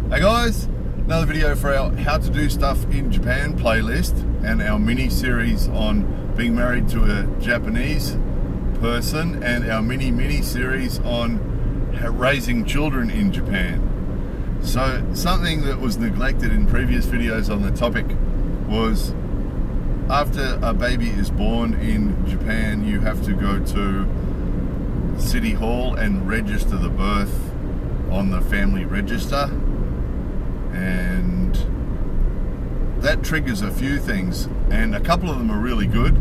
Hey guys, another video for our How to Do Stuff in Japan playlist and our mini series on being married to a Japanese person and our mini series on raising children in Japan. So something that was neglected in previous videos on the topic was after a baby is born in Japan, you have to go to City Hall and register the birth on the family register. And that triggers a few things, and a couple of them are really good.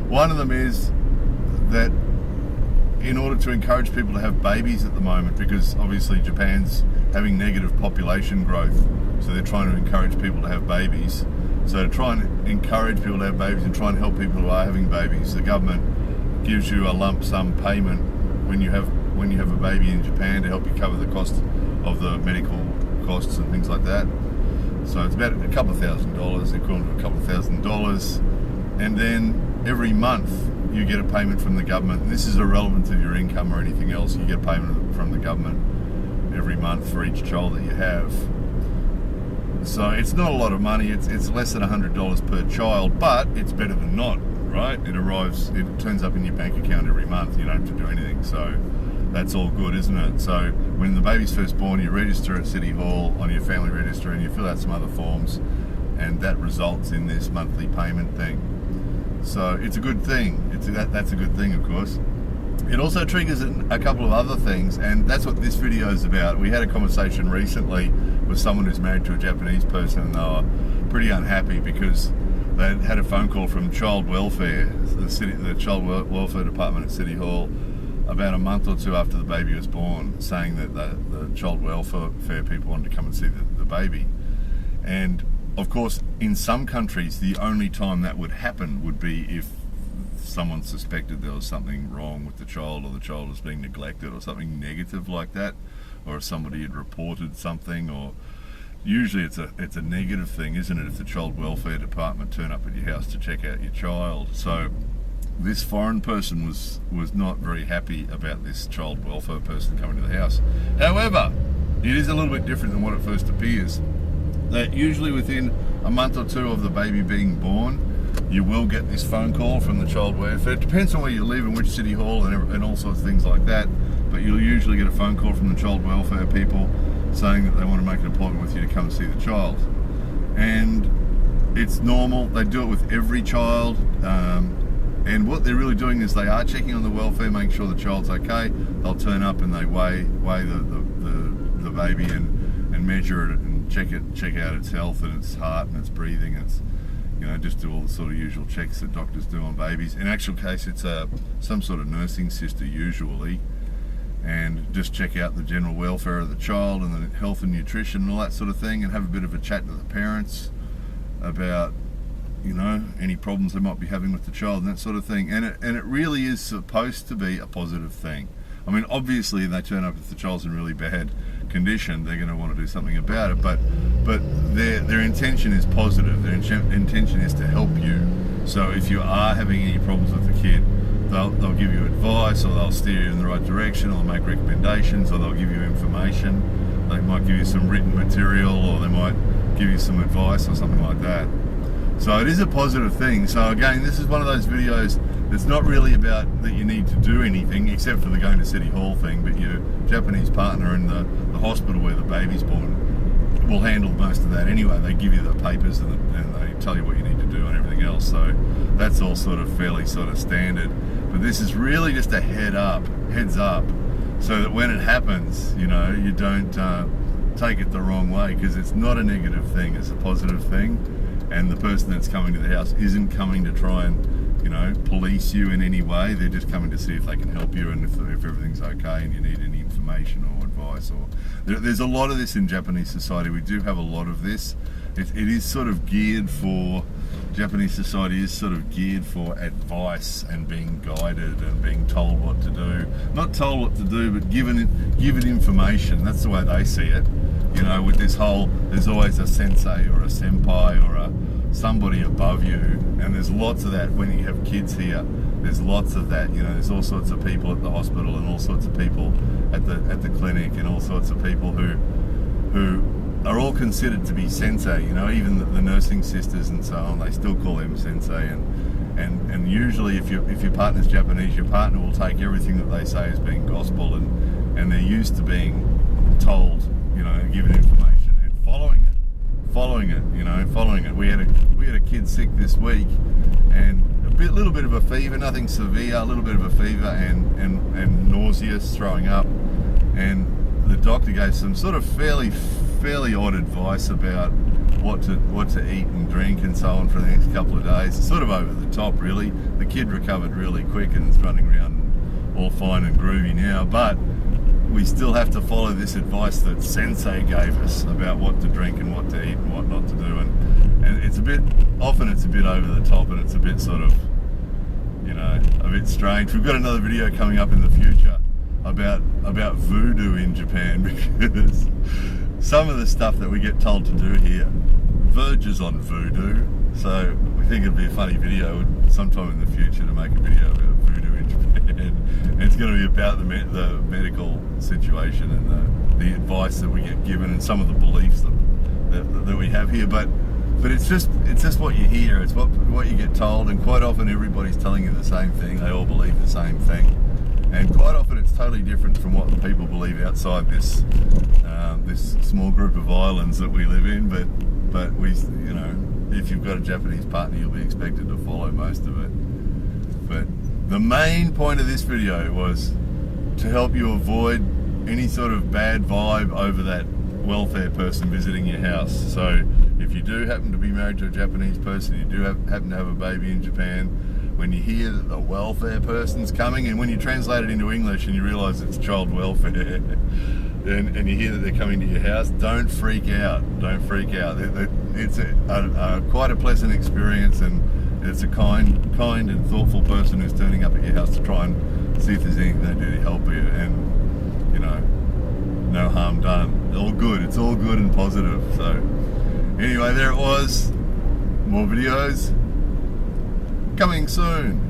One of them is that in order to encourage people to have babies at the moment, because obviously Japan's having negative population growth, so they're trying to encourage people to have babies. So to try and encourage people to have babies and try and help people who are having babies, the government gives you a lump sum payment when you have a baby in Japan to help you cover the cost of the medical costs and things like that. So it's about a couple of $1,000, equivalent to a couple of $1,000, and then every month you get a payment from the government. And this is irrelevant to your income or anything else. You get a payment from the government every month for each child that you have. So it's not a lot of money. It's less than $100 per child, but it's better than not, right? It turns up in your bank account every month. You don't have to do anything. So that's all good, isn't it? So when the baby's first born, you register at City Hall on your family register and you fill out some other forms, and that results in this monthly payment thing. So it's a good thing. That's a good thing, of course. It also triggers a couple of other things, and that's what this video is about. We had a conversation recently with someone who's married to a Japanese person, and they were pretty unhappy because they had a phone call from Child Welfare, the Child Welfare Department at City Hall, about a month or two after the baby was born, saying that the child welfare people wanted to come and see the baby. And of course, in some countries, the only time that would happen would be if someone suspected there was something wrong with the child, or the child was being neglected, or something negative like that, or if somebody had reported something, or usually it's a negative thing, isn't it, if the child welfare department turn up at your house to check out your child. So this foreign person was not very happy about this child welfare person coming to the house. However, it is a little bit different than what it first appears. That usually within a month or two of the baby being born, you will get this phone call from the child welfare. It depends on where you live and which city hall and all sorts of things like that, but you'll usually get a phone call from the child welfare people saying that they want to make an appointment with you to come and see the child. And it's normal. They do it with every child. And what they're really doing is they are checking on the welfare, making sure the child's okay. They'll turn up and they weigh the baby and measure it and check out its health and its heart and its breathing. It's, just do all the sort of usual checks that doctors do on babies. In actual case, it's some sort of nursing sister usually, and just check out the general welfare of the child and the health and nutrition and all that sort of thing, and have a bit of a chat to the parents about any problems they might be having with the child and that sort of thing. And it really is supposed to be a positive thing. I mean, obviously they turn up if the child's in really bad condition, they're going to want to do something about it, but their intention is positive. Their intention is to help you. So if you are having any problems with the kid, they'll give you advice, or they'll steer you in the right direction, or they'll make recommendations, or they'll give you information. They might give you some written material, or they might give you some advice or something like that. So it is a positive thing. So again, this is one of those videos that's not really about that you need to do anything except for the going to City Hall thing, but your Japanese partner in the hospital where the baby's born will handle most of that anyway. They give you the papers and they tell you what you need to do and everything else. So that's all sort of fairly sort of standard. But this is really just a heads up, so that when it happens, you don't take it the wrong way, because it's not a negative thing, it's a positive thing. And the person that's coming to the house isn't coming to try and, police you in any way. They're just coming to see if they can help you, and if everything's okay and you need any information or advice. Or there's a lot of this in Japanese society. We do have a lot of this. It is sort of geared for, Japanese society is sort of geared for advice and being guided and being told what to do. Not told what to do, but given information. That's the way they see it. With this whole, there's always a sensei or a senpai or somebody above you, and there's lots of that when you have kids here. There's lots of that. There's all sorts of people at the hospital and all sorts of people at the clinic, and all sorts of people who who are all considered to be sensei, you know, even the nursing sisters and so on, they still call them sensei. And usually if your partner's Japanese, your partner will take everything that they say as being gospel, and they're used to being told, you know, given information and following it. We had a kid sick this week, and little bit of a fever, nothing severe, a little bit of a fever and nauseous, throwing up, and the doctor gave some sort of fairly odd advice about what to eat and drink and so on for the next couple of days. It's sort of over the top, really. The kid recovered really quick and is running around all fine and groovy now, but we still have to follow this advice that Sensei gave us about what to drink and what to eat and what not to do, and it's a bit over the top, and it's a bit sort of, you know, a bit strange. We've got another video coming up in the future about voodoo in Japan, because some of the stuff that we get told to do here verges on voodoo. So we think it'd be a funny video sometime in the future to make a video about voodoo in Japan. And it's going to be about the medical situation and the advice that we get given and some of the beliefs that we have here. But it's just what you hear. It's what you get told, and quite often everybody's telling you the same thing. They all believe the same thing, and quite often it's totally different from what the people believe outside this small group of islands that we live in. But we, you know, if you've got a Japanese partner, you'll be expected to follow most of it. But the main point of this video was to help you avoid any sort of bad vibe over that welfare person visiting your house. So if you do happen to be married to a Japanese person, you do happen to have a baby in Japan, when you hear that the welfare person's coming, and when you translate it into English and you realise it's child welfare, and you hear that they're coming to your house, don't freak out. Don't freak out. It's quite a pleasant experience, and it's a kind and thoughtful person who's turning up at your house to try and see if there's anything they do to help you, and, you know, no harm done. All good. It's all good and positive. So anyway, there it was. More videos coming soon.